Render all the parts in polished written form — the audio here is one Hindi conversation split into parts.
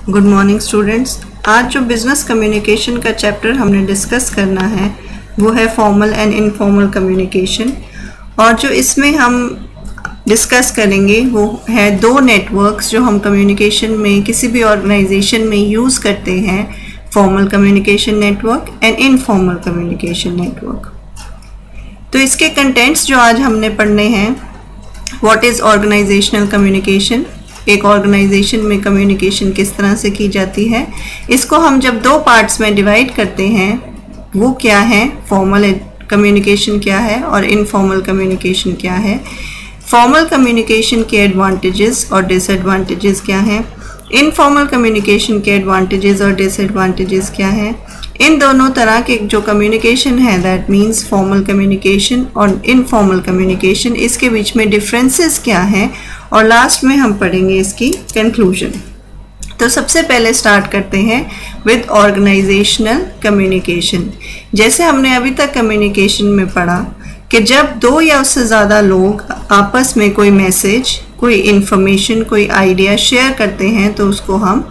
Good morning students. आज जो बिजनेस कम्युनिकेशन का चैप्टर हमने डिस्कस करना है वो है फॉर्मल एंड इनफॉर्मल कम्युनिकेशन। और जो इसमें हम डिस्कस करेंगे वो है दो नेटवर्क्स जो हम कम्युनिकेशन में किसी भी ऑर्गेनाइजेशन में यूज़ करते हैं, formal communication network and informal communication network. तो इसके कंटेंट्स जो आज हमने पढ़ने हैं, व्हाट इज़ ऑर्गेनाइजेशनल कम्युनिकेशन, एक ऑर्गेनाइजेशन में कम्युनिकेशन किस तरह से की जाती है, इसको हम जब दो पार्ट्स में डिवाइड करते हैं वो क्या है, फॉर्मल कम्युनिकेशन क्या है और इनफॉर्मल कम्युनिकेशन क्या है, फॉर्मल कम्युनिकेशन के एडवांटेजेस और डिसएडवांटेजेस क्या हैं, इनफॉर्मल कम्युनिकेशन के एडवांटेजेस और डिसएडवांटेजेस क्या हैं। इन दोनों तरह के जो कम्युनिकेशन है, दैट मीन्स फॉर्मल कम्युनिकेशन और इनफॉर्मल कम्युनिकेशन, इसके बीच में डिफरेंसेस क्या हैं, और लास्ट में हम पढ़ेंगे इसकी कंक्लूजन। तो सबसे पहले स्टार्ट करते हैं विद ऑर्गेनाइजेशनल कम्युनिकेशन। जैसे हमने अभी तक कम्युनिकेशन में पढ़ा कि जब दो या उससे ज़्यादा लोग आपस में कोई मैसेज, कोई इंफॉर्मेशन, कोई आइडिया शेयर करते हैं तो उसको हम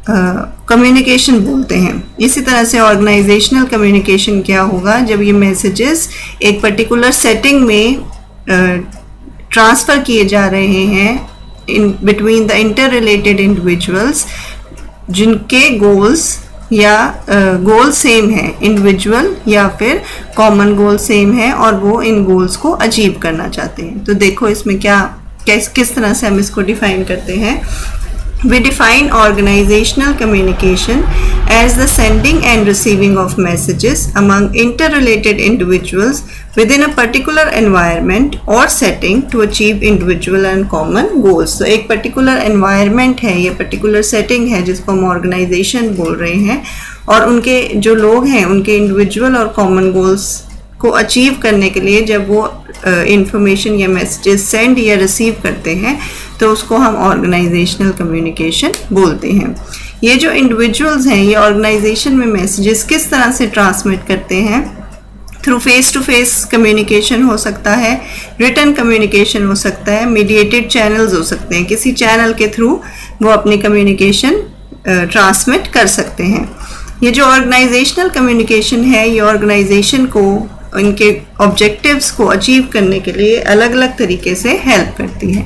कम्युनिकेशन बोलते हैं। इसी तरह से ऑर्गेनाइजेशनल कम्युनिकेशन क्या होगा, जब ये मैसेजेस एक पर्टिकुलर सेटिंग में ट्रांसफ़र किए जा रहे हैं in between the inter related individuals जिनके गोल्स या गोल सेम है, इंडिविजुअल या फिर कॉमन गोल सेम है और वो इन गोल्स को अचीव करना चाहते हैं। तो देखो इसमें किस तरह से हम इसको डिफाइन करते हैं। We define organizational communication as the sending and receiving of messages among interrelated individuals within a particular environment or setting to achieve individual and common goals। तो एक particular environment है, ये particular setting है जिसको हम organization बोल रहे हैं, और उनके जो लोग हैं उनके individual और common goals को अचीव करने के लिए जब वो इंफॉर्मेशन या मैसेजेस सेंड या रिसीव करते हैं तो उसको हम ऑर्गेनाइजेशनल कम्युनिकेशन बोलते हैं। ये जो इंडिविजुअल्स हैं ये ऑर्गेनाइजेशन में मैसेजेस किस तरह से ट्रांसमिट करते हैं, through face to face communication हो सकता है, रिटन कम्युनिकेशन हो सकता है, मीडिएटेड चैनल्स हो सकते हैं, किसी चैनल के थ्रू वो अपनी कम्युनिकेशन ट्रांसमिट कर सकते हैं। ये जो ऑर्गेनाइजेशनल कम्युनिकेशन है ये ऑर्गेनाइजेशन को इनके ऑब्जेक्टिव्स को अचीव करने के लिए अलग अलग तरीके से हेल्प करती है।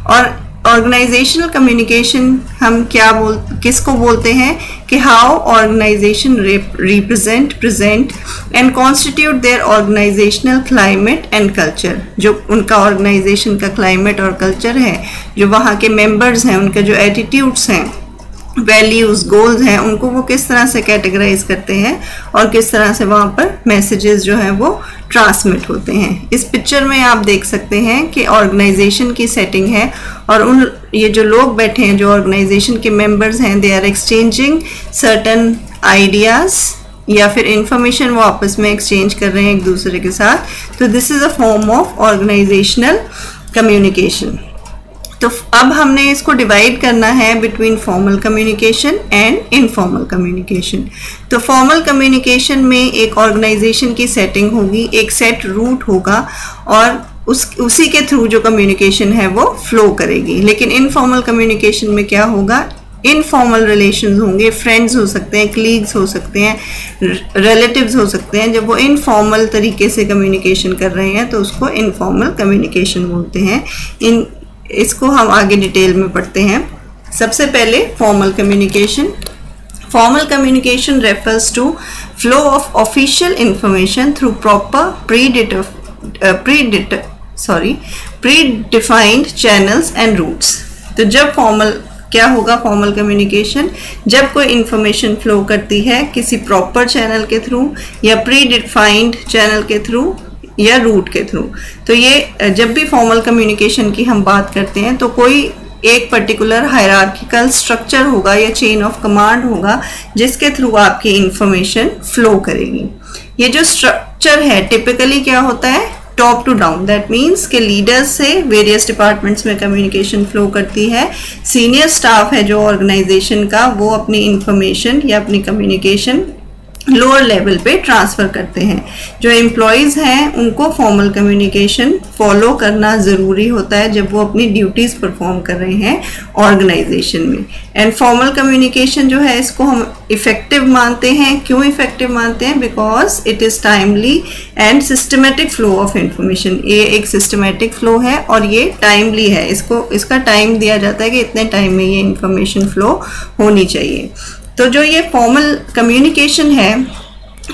और ऑर्गेनाइजेशनल कम्युनिकेशन हम किसको बोलते हैं कि how organization represent, present and constitute their organizational climate and culture. जो उनका ऑर्गेनाइजेशन का क्लाइमेट और कल्चर है, जो वहाँ के मेंबर्स हैं, उनके जो एटीट्यूड्स हैं, वैल्यूज़, गोल्स हैं, उनको वो किस तरह से कैटेगराइज करते हैं और किस तरह से वहाँ पर मैसेजेस जो हैं वो ट्रांसमिट होते हैं। इस पिक्चर में आप देख सकते हैं कि ऑर्गेनाइजेशन की सेटिंग है और ये जो लोग बैठे हैं, जो ऑर्गेनाइजेशन के मेंबर्स हैं, they are exchanging certain ideas या फिर इंफॉर्मेशन वो आपस में एक्सचेंज कर रहे हैं एक दूसरे के साथ। तो this is a form of organizational communication. तो अब हमने इसको डिवाइड करना है between formal communication and informal communication. तो फॉर्मल कम्युनिकेशन में एक ऑर्गेनाइजेशन की सेटिंग होगी, एक सेट रूट होगा और उसी के थ्रू जो कम्युनिकेशन है वो फ्लो करेगी। लेकिन इनफॉर्मल कम्युनिकेशन में क्या होगा, इनफॉर्मल रिलेशंस होंगे, फ्रेंड्स हो सकते हैं, कलीग्स हो सकते हैं, रिलेटिव्स हो सकते हैं। जब वो इनफॉर्मल तरीके से कम्युनिकेशन कर रहे हैं तो उसको इनफॉर्मल कम्युनिकेशन बोलते हैं। इसको हम आगे डिटेल में पढ़ते हैं। सबसे पहले formal communication. Formal communication refers to flow of official information through proper predefined channels and routes. तो जब क्या होगा फॉर्मल कम्युनिकेशन, जब कोई इंफॉर्मेशन फ्लो करती है किसी प्रॉपर चैनल के थ्रू या प्री डिफाइंड चैनल के थ्रू या रूट के थ्रू। तो ये जब भी फॉर्मल कम्युनिकेशन की हम बात करते हैं तो कोई एक पर्टिकुलर हायरार्किकल स्ट्रक्चर होगा या चेन ऑफ कमांड होगा जिसके थ्रू आपकी इंफॉर्मेशन फ्लो करेगी। ये जो स्ट्रक्चर है टिपिकली क्या होता है, top to down, that means के लीडर्स से वेरियस डिपार्टमेंट्स में कम्युनिकेशन फ्लो करती है। सीनियर स्टाफ है जो ऑर्गेनाइजेशन का, वो अपनी इंफॉर्मेशन या अपनी कम्युनिकेशन लोअर लेवल पे ट्रांसफ़र करते हैं। जो एम्प्लॉयज़ हैं उनको फॉर्मल कम्युनिकेशन फॉलो करना ज़रूरी होता है जब वो अपनी ड्यूटीज़ परफॉर्म कर रहे हैं ऑर्गेनाइजेशन में। एंड फॉर्मल कम्युनिकेशन जो है इसको हम इफ़ेक्टिव मानते हैं। क्यों इफ़ेक्टिव मानते हैं? Because it is timely and systematic flow of information. ये एक सिस्टमेटिक फ्लो है और ये टाइमली है। इसका टाइम दिया जाता है कि इतने टाइम में ये इंफॉर्मेशन फ्लो होनी चाहिए। तो जो ये फॉर्मल कम्युनिकेशन है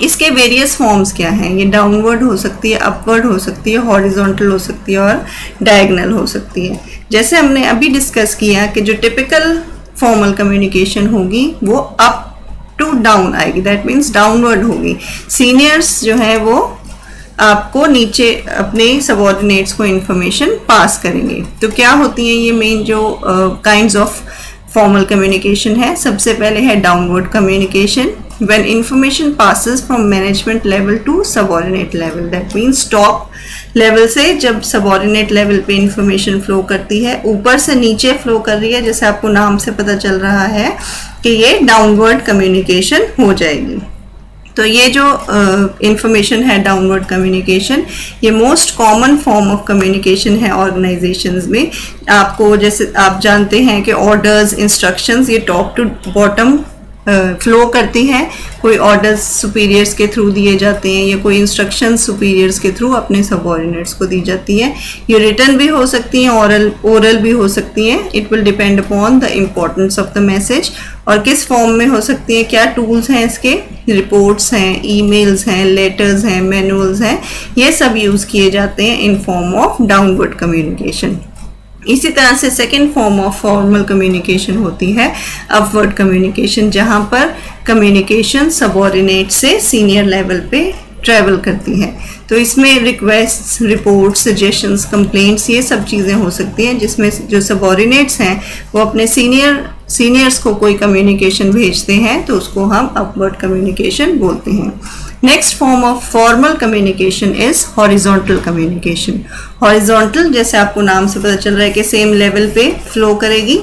इसके वेरियस फॉर्म्स क्या हैं? ये डाउनवर्ड हो सकती है, अपवर्ड हो सकती है, हॉरिजॉन्टल हो सकती है और डायगोनल हो सकती है। जैसे हमने अभी डिस्कस किया कि जो टिपिकल फॉर्मल कम्युनिकेशन होगी वो अप टू डाउन आएगी, दैट मीन्स डाउनवर्ड होगी। सीनियर्स जो है वो आपको नीचे अपने सबऑर्डिनेट्स को इंफॉर्मेशन पास करेंगे। तो क्या होती हैं ये मेन जो काइंड्स ऑफ फॉर्मल कम्युनिकेशन है? सबसे पहले है downward communication, when information passes from management level to subordinate level, that means top level से जब सबऑर्डिनेट लेवल पे इंफॉर्मेशन फ्लो करती है, ऊपर से नीचे फ्लो कर रही है, जैसे आपको नाम से पता चल रहा है कि ये डाउनवर्ड कम्युनिकेशन हो जाएगी। तो ये जो इंफॉर्मेशन है डाउनवर्ड कम्युनिकेशन, ये most common form of communication है ऑर्गेनाइजेशंस में। आपको जैसे आप जानते हैं कि ऑर्डर्स, इंस्ट्रक्शंस ये टॉप टू बॉटम फ्लो करती हैं। कोई ऑर्डर्स सुपीरियर्स के थ्रू दिए जाते हैं या कोई इंस्ट्रक्शंस सुपीरियर्स के थ्रू अपने सबऑर्डिनेट्स को दी जाती है। ये रिटन भी हो सकती हैं, ओरल भी हो सकती हैं। It will depend upon the importance of the message. और किस फॉर्म में हो सकती है, क्या टूल्स हैं इसके? रिपोर्ट्स हैं, ईमेल्स हैं, लेटर्स हैं, मैनुअल्स हैं, ये सब यूज़ किए जाते हैं in form of downward communication. इसी तरह से second form of formal communication होती है अपवर्ड कम्युनिकेशन, जहाँ पर कम्युनिकेशन सबऑर्डिनेट से सीनियर लेवल पे ट्रैवल करती है। तो इसमें रिक्वेस्ट्स, रिपोर्ट्स, सजेशंस, कंप्लेंट्स ये सब चीज़ें हो सकती हैं, जिसमें जो सबऑर्डिनेट्स हैं वो अपने सीनियर्स को कोई कम्युनिकेशन भेजते हैं तो उसको हम अपवर्ड कम्युनिकेशन बोलते हैं। Next form of formal communication is horizontal communication. Horizontal जैसे आपको नाम से पता चल रहा है कि सेम लेवल पे फ्लो करेगी।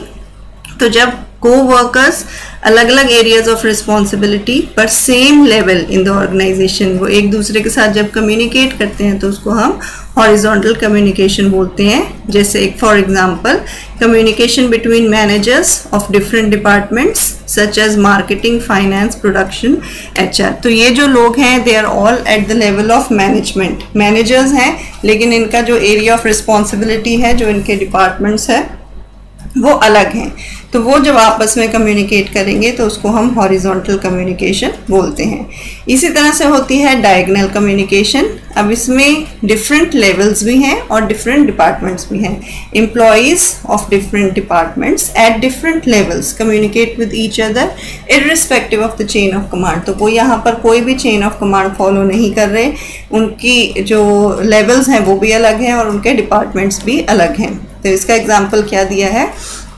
तो जब co-workers अलग अलग एरियाज ऑफ रिस्पॉन्सिबिलिटी पर same level in the organization वो एक दूसरे के साथ जब कम्युनिकेट करते हैं तो उसको हम हॉरिजॉन्टल कम्युनिकेशन बोलते हैं। जैसे एक for example communication between managers of different departments such as marketing, finance, production, HR। तो ये जो लोग हैं they are all at the level of management, managers हैं, लेकिन इनका जो एरिया ऑफ रिस्पॉन्सिबिलिटी है, जो इनके डिपार्टमेंट्स है वो अलग हैं। तो वो जब आपस में कम्युनिकेट करेंगे तो उसको हम हॉरिजॉन्टल कम्युनिकेशन बोलते हैं। इसी तरह से होती है डायगोनल कम्युनिकेशन। अब इसमें डिफरेंट लेवल्स भी हैं और डिफरेंट डिपार्टमेंट्स भी हैं। Employees of different departments at different levels communicate with each other irrespective of the chain of command. तो वो यहाँ पर कोई भी चेन ऑफ कमांड फॉलो नहीं कर रहे, उनकी जो लेवल्स हैं वो भी अलग हैं और उनके डिपार्टमेंट्स भी अलग हैं। तो इसका एग्जाम्पल क्या दिया है?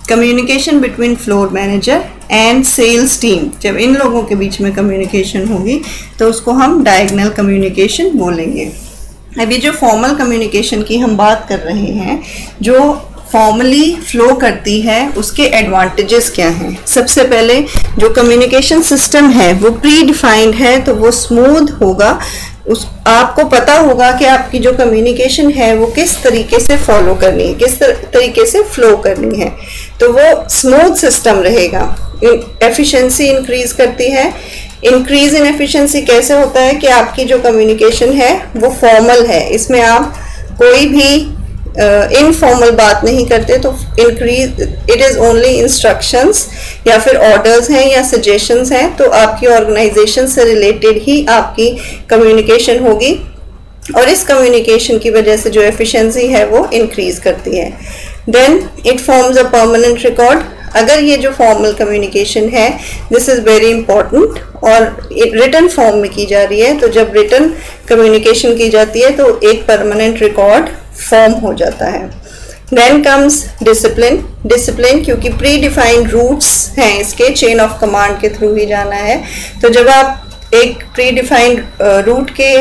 Communication between floor manager and sales team. जब इन लोगों के बीच में कम्युनिकेशन होगी तो उसको हम डायगोनल कम्युनिकेशन बोलेंगे। अभी जो फॉर्मल कम्युनिकेशन की हम बात कर रहे हैं, जो फॉर्मली फ्लो करती है, उसके एडवांटेजेस क्या हैं? सबसे पहले जो कम्युनिकेशन सिस्टम है वो प्री डिफाइंड है, तो वो स्मूथ होगा। आपको पता होगा कि आपकी जो कम्युनिकेशन है वो किस तरीके से फॉलो करनी है, किस तरीके से फ्लो करनी है, तो वो स्मूथ सिस्टम रहेगा। एफिशिएंसी इंक्रीज करती है। इंक्रीज इन एफिशिएंसी कैसे होता है कि आपकी जो कम्युनिकेशन है वो फॉर्मल है, इसमें आप कोई भी इनफॉर्मल बात नहीं करते, तो increase it is only instructions या फिर ऑर्डर्स हैं या सजेशंस हैं, तो आपकी ऑर्गेनाइजेशन से रिलेटेड ही आपकी कम्युनिकेशन होगी और इस कम्युनिकेशन की वजह से जो एफिशिएंसी है वो इंक्रीज करती है। Then it forms a permanent record. अगर ये जो फॉर्मल कम्युनिकेशन है दिस इज़ वेरी इंपॉर्टेंट और रिटन फॉर्म में की जा रही है, तो जब रिटन कम्युनिकेशन की जाती है तो एक परमानेंट रिकॉर्ड फॉर्म हो जाता है। Then comes discipline. डिसिप्लिन क्योंकि प्री डिफाइंड रूट्स हैं, इसके चेन ऑफ कमांड के थ्रू ही जाना है, तो जब आप एक प्री डिफाइंड रूट के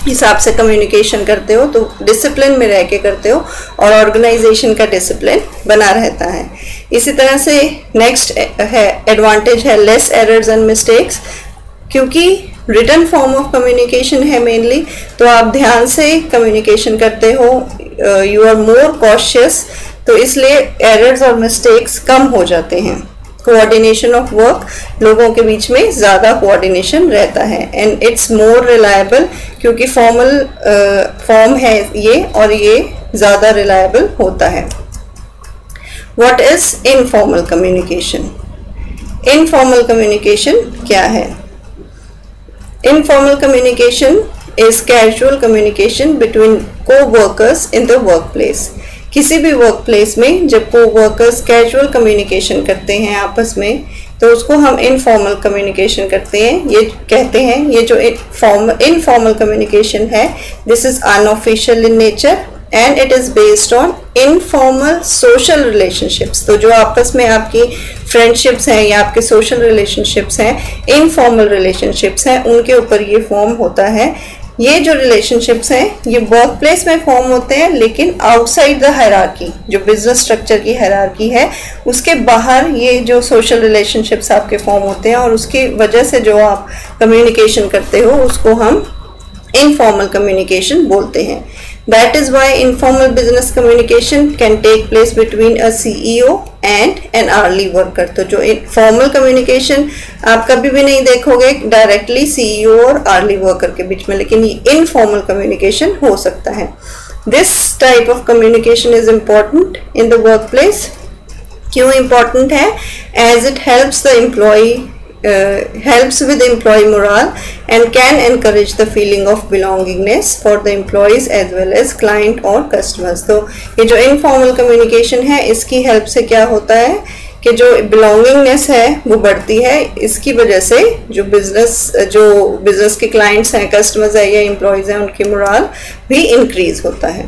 हिसाब से कम्युनिकेशन करते हो तो डिसिप्लिन में रह के करते हो और ऑर्गेनाइजेशन का डिसिप्लिन बना रहता है। इसी तरह से नेक्स्ट है एडवांटेज है लेस एरर्स एंड मिस्टेक्स। क्योंकि रिटन फॉर्म ऑफ कम्युनिकेशन है मेनली, तो आप ध्यान से कम्युनिकेशन करते हो, यू आर मोर कॉशियस, तो इसलिए एरर्स और मिस्टेक्स कम हो जाते हैं। कोऑर्डिनेशन ऑफ वर्क, लोगों के बीच में ज़्यादा कोऑर्डिनेशन रहता है। एंड इट्स मोर रिलायबल, क्योंकि फॉर्मल फॉर्म है ये और ये ज़्यादा रिलायबल होता है। What is informal communication? Informal communication क्या है? Informal communication is casual communication between co-workers in the work place. किसी भी वर्क प्लेस में जब को-वर्कर्स कैजुअल कम्युनिकेशन करते हैं आपस में, तो उसको हम इनफॉर्मल कम्युनिकेशन करते हैं, ये कहते हैं। ये जो इनफॉर्मल कम्युनिकेशन है, this is unofficial in nature and it is based on informal social relationships. तो जो आपस में आपकी फ्रेंडशिप्स हैं या आपके सोशल रिलेशनशिप्स हैं, इनफॉर्मल रिलेशनशिप्स हैं, उनके ऊपर ये फॉर्म होता है। ये जो रिलेशनशिप्स हैं ये वर्क प्लेस में फॉर्म होते हैं, लेकिन आउटसाइड द हायरार्की, जो बिजनेस स्ट्रक्चर की हायरार्की है, उसके बाहर ये जो सोशल रिलेशनशिप्स आपके फॉर्म होते हैं और उसकी वजह से जो आप कम्युनिकेशन करते हो उसको हम इनफॉर्मल कम्युनिकेशन बोलते हैं। That is why informal business communication can take place between a CEO and an hourly worker। तो जो formal communication आप कभी भी नहीं देखोगे डायरेक्टली CEO और hourly worker के बीच में, लेकिन ये informal communication हो सकता है। This type of communication is important in the workplace। क्यों important है? As it helps the employee helps with employee morale and can encourage the feeling of belongingness for the employees as well as client और customers। तो ये जो informal communication है, इसकी help से क्या होता है कि जो belongingness है वो बढ़ती है। इसकी वजह से जो business के clients हैं, customers हैं या employees हैं, उनकी morale भी increase होता है।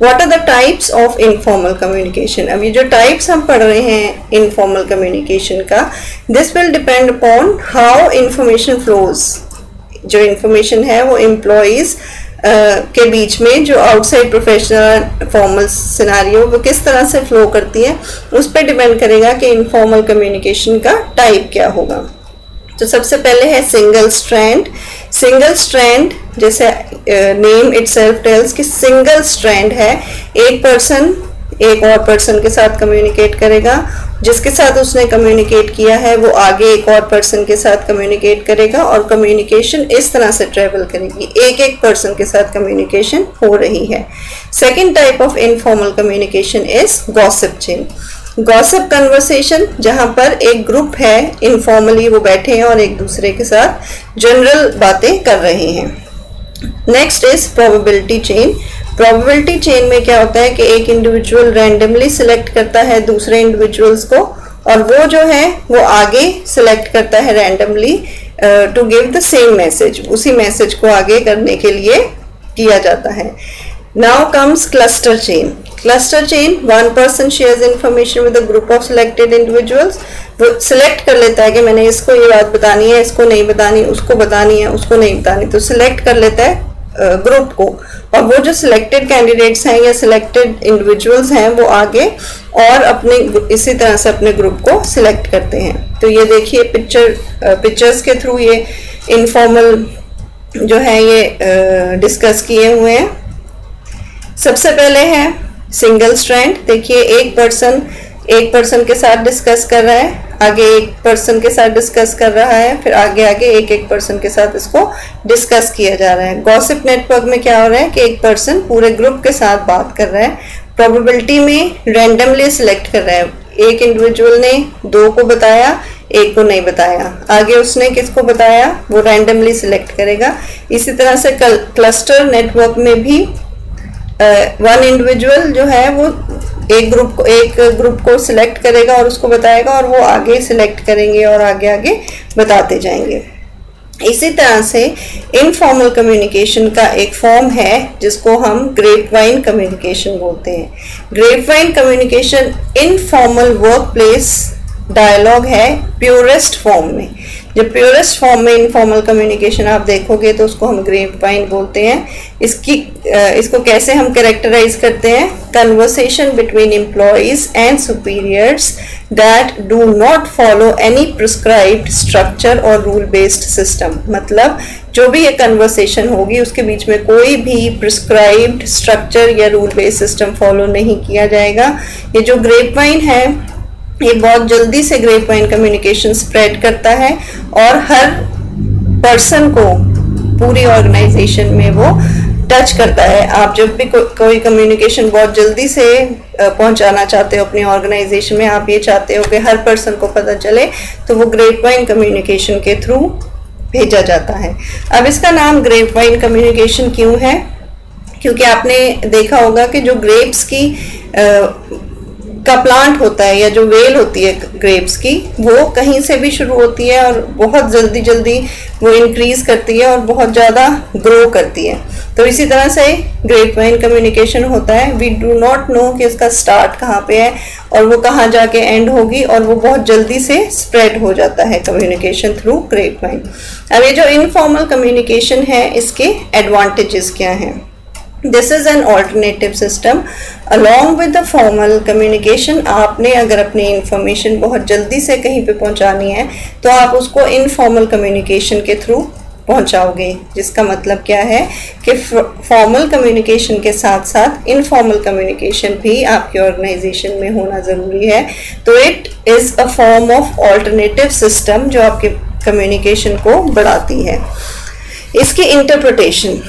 What are the types of informal communication? अब ये जो types हम पढ़ रहे हैं informal communication का, this will depend upon how information flows। जो information है वो employees के बीच में जो outside professional formal scenario वो किस तरह से flow करती है, उस पर depend करेगा कि informal communication का type क्या होगा। तो सबसे पहले है सिंगल स्ट्रैंड। सिंगल स्ट्रैंड जैसे नेम इटसेल्फ टेल्स कि सिंगल स्ट्रैंड है, एक पर्सन एक और पर्सन के साथ कम्युनिकेट करेगा, जिसके साथ उसने कम्युनिकेट किया है वो आगे एक और पर्सन के साथ कम्युनिकेट करेगा और कम्युनिकेशन इस तरह से ट्रेवल करेगी, एक एक पर्सन के साथ कम्युनिकेशन हो रही है। Second type of informal communication is gossip chain. Gossip conversation, जहाँ पर एक ग्रुप है इनफॉर्मली वो बैठे हैं और एक दूसरे के साथ जनरल बातें कर रहे हैं। Next is probability chain. Probability chain में क्या होता है कि एक इंडिविजुअल रैंडमली सिलेक्ट करता है दूसरे इंडिविजुअल्स को और वो जो है वो आगे सिलेक्ट करता है randomly to give the same message, उसी मैसेज को आगे करने के लिए किया जाता है। Now comes cluster chain. Cluster chain, one person shares information with a group of selected individuals. वो सिलेक्ट कर लेता है कि मैंने इसको ये बात बतानी है, इसको नहीं बतानी, उसको बतानी है, उसको नहीं बतानी, तो सिलेक्ट कर लेता है ग्रुप को और वो जो सिलेक्टेड कैंडिडेट्स हैं या सिलेक्टेड इंडिविजुअल्स हैं वो आगे और अपने इसी तरह से अपने ग्रुप को सिलेक्ट करते हैं। तो ये देखिए पिक्चर्स के थ्रू ये इनफॉर्मल जो है ये डिस्कस किए हुए हैं। सबसे पहले है सिंगल स्ट्रैंड। देखिए एक पर्सन के साथ डिस्कस कर रहा है, आगे एक पर्सन के साथ डिस्कस कर रहा है, फिर आगे एक एक पर्सन के साथ इसको डिस्कस किया जा रहा है। गॉसिप नेटवर्क में क्या हो रहा है कि एक पर्सन पूरे ग्रुप के साथ बात कर रहा है। प्रोबेबिलिटी में रैंडमली सिलेक्ट कर रहा है, एक इंडिविजुअल ने दो को बताया, एक को नहीं बताया, आगे उसने किसको बताया वो रैंडमली सिलेक्ट करेगा। इसी तरह से क्लस्टर नेटवर्क में भी वन इंडिविजुअल जो है वो एक ग्रुप को सिलेक्ट करेगा और उसको बताएगा और वो आगे सिलेक्ट करेंगे और आगे बताते जाएंगे। इसी तरह से इनफॉर्मल कम्युनिकेशन का एक फॉर्म है जिसको हम ग्रेपवाइन कम्युनिकेशन बोलते हैं। Grapevine communication informal work place dialogue है प्योरेस्ट फॉर्म में। जब प्योरेस्ट फॉर्म में इनफॉर्मल कम्युनिकेशन आप देखोगे तो उसको हम ग्रेपवाइन बोलते हैं। इसको कैसे हम कैरेक्टराइज करते हैं? Conversation between employees and superiors that do not follow any prescribed structure और रूल बेस्ड सिस्टम। मतलब जो भी ये कन्वर्सेशन होगी उसके बीच में कोई भी प्रिस्क्राइब्ड स्ट्रक्चर या रूल बेस्ड सिस्टम फॉलो नहीं किया जाएगा। ये जो ग्रेपवाइन है ये बहुत जल्दी से ग्रेपवाइन कम्युनिकेशन स्प्रेड करता है और हर पर्सन को पूरी ऑर्गेनाइजेशन में वो टच करता है। आप जब भी कोई कम्युनिकेशन बहुत जल्दी से पहुंचाना चाहते हो अपनी ऑर्गेनाइजेशन में, आप ये चाहते हो कि हर पर्सन को पता चले, तो वो ग्रेपवाइन कम्युनिकेशन के थ्रू भेजा जाता है। अब इसका नाम ग्रेपवाइन कम्युनिकेशन क्यों है? क्योंकि आपने देखा होगा कि जो ग्रेप्स की का प्लांट होता है या जो वेल होती है ग्रेप्स की, वो कहीं से भी शुरू होती है और बहुत जल्दी वो इंक्रीज करती है और बहुत ज़्यादा ग्रो करती है। तो इसी तरह से ग्रेपवाइन कम्युनिकेशन होता है। वी डू नॉट नो कि इसका स्टार्ट कहाँ पे है और वो कहाँ जाके एंड होगी, और वो बहुत जल्दी से स्प्रेड हो जाता है कम्युनिकेशन थ्रू ग्रेपवाइन। अब ये जो इनफॉर्मल कम्युनिकेशन है इसके एडवांटेजेस क्या हैं? This is an alternative system along with the formal communication। आपने अगर अपनी इंफॉर्मेशन बहुत जल्दी से कहीं पे पहुंचानी है तो आप उसको इनफॉर्मल कम्युनिकेशन के थ्रू पहुंचाओगे, जिसका मतलब क्या है कि फॉर्मल कम्युनिकेशन के साथ साथ इनफॉर्मल कम्युनिकेशन भी आपके ऑर्गेनाइजेशन में होना ज़रूरी है। तो it is a form of alternative system जो आपके कम्युनिकेशन को बढ़ाती है। इसकी इंटरप्रिटेशन,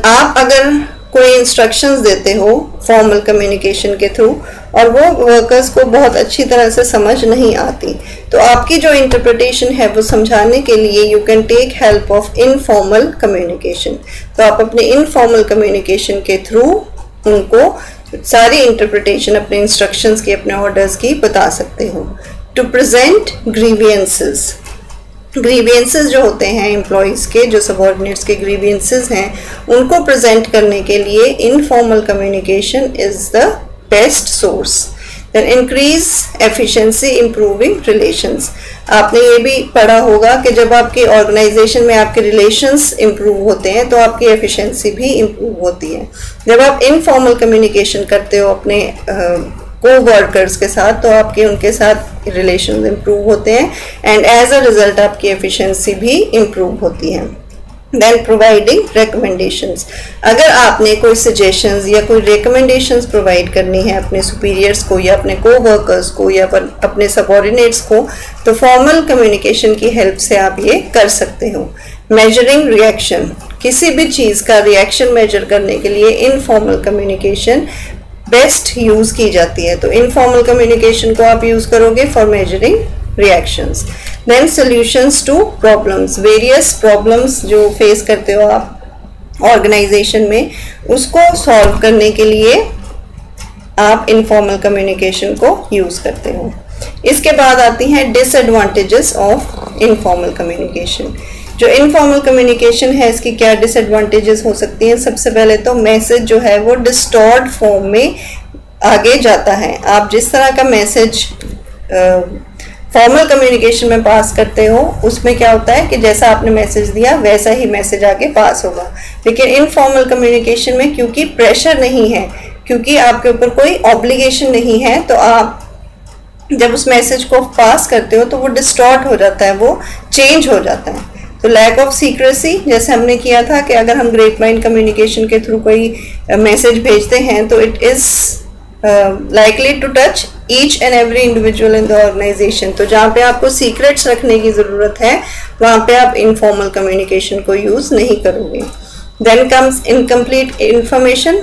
आप अगर कोई इंस्ट्रक्शंस देते हो फॉर्मल कम्युनिकेशन के थ्रू और वो वर्कर्स को बहुत अच्छी तरह से समझ नहीं आती, तो आपकी जो इंटरप्रिटेशन है वो समझाने के लिए you can take help of informal communication. तो आप अपने इनफॉर्मल कम्युनिकेशन के थ्रू उनको सारी इंटरप्रिटेशन अपने इंस्ट्रक्शंस की, अपने ऑर्डर्स की बता सकते हो। टू प्रेजेंट ग्रीवियंसेस, ग्रीवियंसेस जो होते हैं एम्प्लॉयज़ के, जो सबऑर्डिनेट्स के ग्रीवियंसेस हैं, उनको प्रेजेंट करने के लिए informal communication is the best source. Then increase efficiency improving relations. आपने ये भी पढ़ा होगा कि जब आपकी ऑर्गेनाइजेशन में आपके रिलेशंस इम्प्रूव होते हैं तो आपकी एफिशिएंसी भी इम्प्रूव होती है। जब आप इनफॉर्मल कम्युनिकेशन करते हो अपने को-वर्कर्स के साथ तो आपके उनके साथ रिलेशंस इम्प्रूव होते हैं एंड एज अ रिजल्ट आपकी एफिशिएंसी भी इम्प्रूव होती है। देन प्रोवाइडिंग रिकमेंडेशंस, अगर आपने कोई सजेशंस या कोई रिकमेंडेशंस प्रोवाइड करनी है अपने सुपीरियर्स को या अपने को-वर्कर्स को या अपने सबऑर्डिनेट्स को, तो फॉर्मल कम्युनिकेशन की हेल्प से आप ये कर सकते हो। मेजरिंग रिएक्शन, किसी भी चीज़ का रिएक्शन मेजर करने के लिए इनफॉर्मल कम्युनिकेशन बेस्ट यूज़ की जाती है। तो इनफॉर्मल कम्युनिकेशन को आप यूज़ करोगे for measuring reactions. Then solutions to problems, various problems जो फेस करते हो आप ऑर्गेनाइजेशन में, उसको सॉल्व करने के लिए आप इनफॉर्मल कम्युनिकेशन को यूज़ करते हो। इसके बाद आती हैं डिसएडवांटेजेस ऑफ इनफॉर्मल कम्युनिकेशन। जो इनफॉर्मल कम्युनिकेशन है इसकी क्या डिसएडवांटेजेस हो सकती हैं? सबसे पहले तो मैसेज जो है वो डिस्टॉर्ट फॉर्म में आगे जाता है। आप जिस तरह का मैसेज फॉर्मल कम्युनिकेशन में पास करते हो उसमें क्या होता है कि जैसा आपने मैसेज दिया वैसा ही मैसेज आगे पास होगा। लेकिन इनफॉर्मल कम्युनिकेशन में क्योंकि प्रेशर नहीं है, क्योंकि आपके ऊपर कोई ऑब्लिगेशन नहीं है, तो आप जब उस मैसेज को पास करते हो तो वो डिस्टॉर्ट हो जाता है, वो चेंज हो जाता है। तो लैक ऑफ सीक्रेसी, जैसे हमने किया था कि अगर हम ग्रेपवाइन कम्युनिकेशन के थ्रू कोई मैसेज भेजते हैं तो it is likely to touch each and every individual in the organization। तो जहाँ पे आपको सीक्रेट्स रखने की ज़रूरत है वहाँ पे आप इनफॉर्मल कम्युनिकेशन को यूज़ नहीं करोगे। Then comes incomplete information.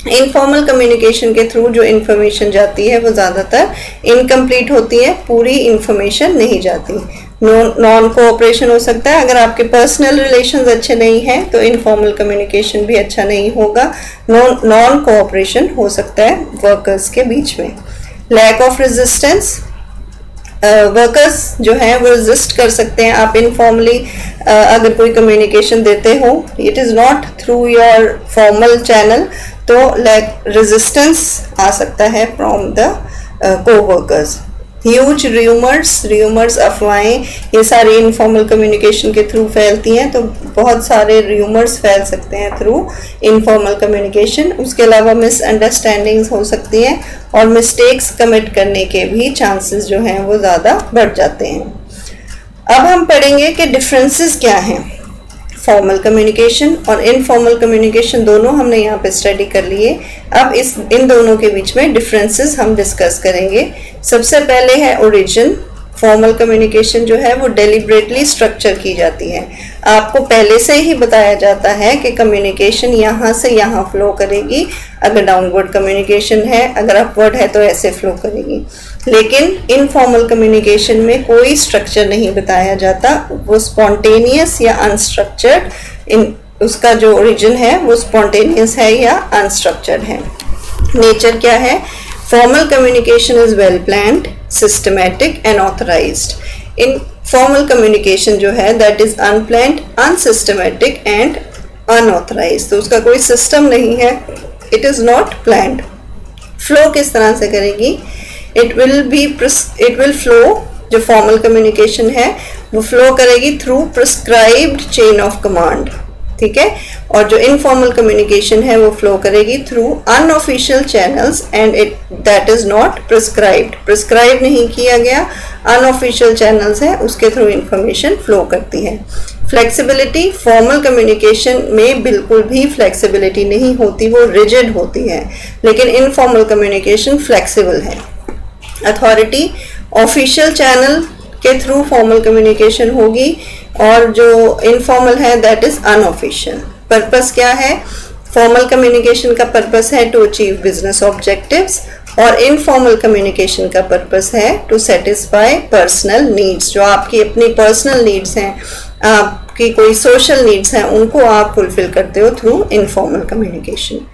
Informal communication के थ्रू जो इन्फॉर्मेशन जाती है वो ज़्यादातर इनकम्प्लीट होती है, पूरी इन्फॉर्मेशन नहीं जाती। नॉन कोऑपरेशन हो सकता है, अगर आपके पर्सनल रिलेशंस अच्छे नहीं हैं तो इनफॉर्मल कम्युनिकेशन भी अच्छा नहीं होगा। नॉन कोऑपरेशन हो सकता है वर्कर्स के बीच में। लैक ऑफ रेजिस्टेंस, वर्कर्स जो हैं वो रेजिस्ट कर सकते हैं आप इनफॉर्मली अगर कोई कम्युनिकेशन देते हो, it is not through your formal channel, तो रेजिस्टेंस आ सकता है फ्रॉम द को-वर्कर्स। ह्यूज र्यूमर्स अफवाहें, ये सारी इनफॉर्मल कम्युनिकेशन के थ्रू फैलती हैं। तो बहुत सारे र्यूमर्स फैल सकते हैं थ्रू इनफॉर्मल कम्युनिकेशन। उसके अलावा मिसअंडरस्टैंडिंग्स हो सकती हैं और मिस्टेक्स कमिट करने के भी चांसेस जो हैं वो ज़्यादा बढ़ जाते हैं। अब हम पढ़ेंगे कि डिफरेंसेस क्या हैं। फॉर्मल कम्युनिकेशन और इनफॉर्मल कम्युनिकेशन दोनों हमने यहाँ पे स्टडी कर लिए। अब इन दोनों के बीच में डिफरेंसेस हम डिस्कस करेंगे। सबसे पहले है ओरिजिन। फॉर्मल कम्युनिकेशन जो है वो डेलिब्रेटली स्ट्रक्चर की जाती है। आपको पहले से ही बताया जाता है कि कम्युनिकेशन यहाँ से यहाँ फ्लो करेगी। अगर डाउनवर्ड कम्युनिकेशन है, अगर अपवर्ड है तो ऐसे फ्लो करेगी। लेकिन इनफॉर्मल कम्युनिकेशन में कोई स्ट्रक्चर नहीं बताया जाता, वो स्पॉन्टेनियस या अनस्ट्रक्चर्ड, उसका जो ओरिजिन है वो स्पॉन्टेनियस है या अनस्ट्रक्चर्ड है। नेचर क्या है? Formal communication is well planned, systematic and authorized. Informal communication जो है that is unplanned, unsystematic and unauthorized. तो उसका कोई सिस्टम नहीं है, it is not planned. Flow किस तरह से करेगी? इट विल फ्लो, जो फॉर्मल कम्युनिकेशन है वो फ्लो करेगी through prescribed chain of command, ठीक है। और जो इनफॉर्मल कम्युनिकेशन है वो फ्लो करेगी through unofficial channels and that is not prescribe नहीं किया गया, अनऑफिशियल चैनल्स है उसके थ्रू इंफॉर्मेशन फ्लो करती है। फ्लेक्सिबिलिटी, फॉर्मल कम्युनिकेशन में बिल्कुल भी फ्लेक्सिबिलिटी नहीं होती, वो रिजिड होती है, लेकिन इनफॉर्मल कम्युनिकेशन फ्लेक्सिबल है। अथॉरिटी, ऑफिशियल चैनल के थ्रू फॉर्मल कम्युनिकेशन होगी और जो इनफॉर्मल है दैट इज अनऑफिशियल। पर्पस क्या है? फॉर्मल कम्युनिकेशन का पर्पस है टू अचीव बिजनेस ऑब्जेक्टिव्स और इनफॉर्मल कम्युनिकेशन का पर्पस है टू सेटिस्फाई पर्सनल नीड्स। जो आपकी अपनी पर्सनल नीड्स हैं, आपकी कोई सोशल नीड्स हैं, उनको आप फुलफिल करते हो through informal communication.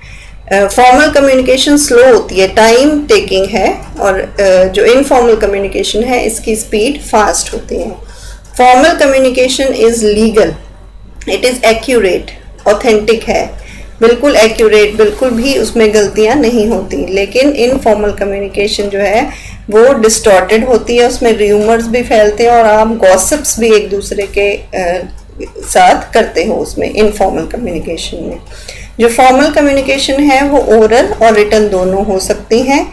Formal communication slow होती है, टाइम टेकिंग है, और जो इनफॉर्मल कम्युनिकेशन है इसकी स्पीड फास्ट होती है। Formal communication is legal, it is accurate, authentic है, बिल्कुल एक्यूरेट, बिल्कुल भी उसमें गलतियां नहीं होती। लेकिन इनफॉर्मल कम्युनिकेशन जो है वो डिस्टॉर्टेड होती है, उसमें र्यूमर्स भी फैलते हैं और आप गॉसिप्स भी एक दूसरे के साथ करते हो उसमें इनफॉर्मल कम्युनिकेशन में। जो फॉर्मल कम्युनिकेशन है वो ओरल और रिटन दोनों हो सकती हैं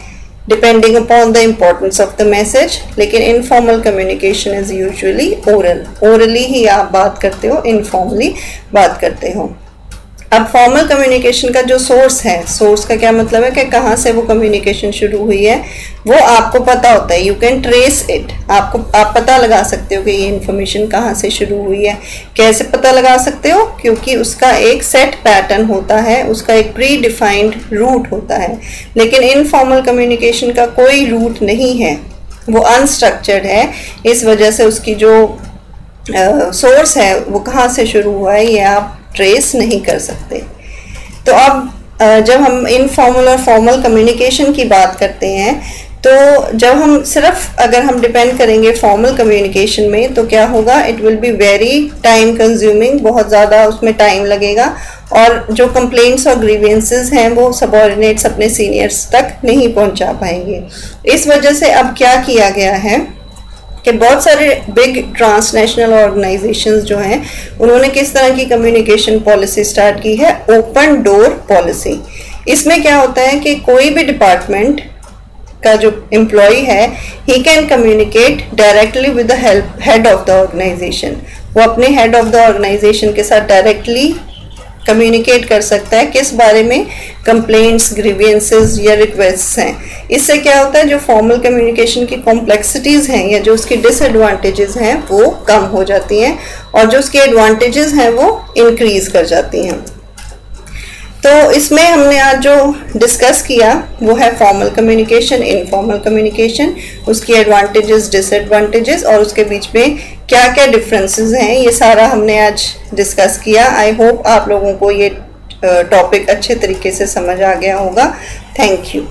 depending upon the importance of the message, लेकिन informal communication is usually oral. Orally ही आप बात करते हो, इनफॉर्मली बात करते हो। अब फॉर्मल कम्युनिकेशन का जो सोर्स है, सोर्स का क्या मतलब है कि कहाँ से वो कम्युनिकेशन शुरू हुई है वो आपको पता होता है, यू कैन ट्रेस इट। आप पता लगा सकते हो कि ये इन्फॉर्मेशन कहाँ से शुरू हुई है। कैसे पता लगा सकते हो? क्योंकि उसका एक सेट पैटर्न होता है, उसका एक प्री डिफाइंड रूट होता है। लेकिन इनफॉर्मल कम्युनिकेशन का कोई रूट नहीं है, वो अनस्ट्रक्चर्ड है, इस वजह से उसकी जो सोर्स है वो कहाँ से शुरू हुआ है ये आप ट्रेस नहीं कर सकते। तो अब जब हम इनफॉर्मल और फॉर्मल कम्युनिकेशन की बात करते हैं, तो जब हम सिर्फ अगर हम डिपेंड करेंगे फॉर्मल कम्युनिकेशन में तो क्या होगा? It will be very time consuming, बहुत ज़्यादा उसमें टाइम लगेगा और जो कंप्लेंट्स और ग्रीवेंसेस हैं वो सबऑर्डिनेट्स अपने सीनियर्स तक नहीं पहुंचा पाएंगे। इस वजह से अब क्या किया गया है कि बहुत सारे बिग ट्रांसनेशनल ऑर्गेनाइजेशंस जो हैं उन्होंने किस तरह की कम्युनिकेशन पॉलिसी स्टार्ट की है? Open door policy. इसमें क्या होता है कि कोई भी डिपार्टमेंट का जो एम्प्लॉय है he can communicate directly with the head of the organization. वो अपने हेड ऑफ द ऑर्गेनाइजेशन के साथ डायरेक्टली कम्युनिकेट कर सकता है किस बारे में? कंप्लेंट्स, ग्रीवेंसेस या रिक्वेस्ट्स हैं। इससे क्या होता है? जो फॉर्मल कम्युनिकेशन की कॉम्प्लेक्सिटीज़ हैं या जो उसकी डिसएडवांटेजेस हैं वो कम हो जाती हैं और जो उसके एडवांटेजेस हैं वो इंक्रीज कर जाती हैं। तो इसमें हमने आज जो डिस्कस किया वो है फॉर्मल कम्युनिकेशन, इनफॉर्मल कम्युनिकेशन, उसकी एडवांटेजेस, डिसएडवांटेजेस और उसके बीच में क्या क्या डिफरेंसेस हैं, ये सारा हमने आज डिस्कस किया। आई होप आप लोगों को ये टॉपिक अच्छे तरीके से समझ आ गया होगा। Thank you.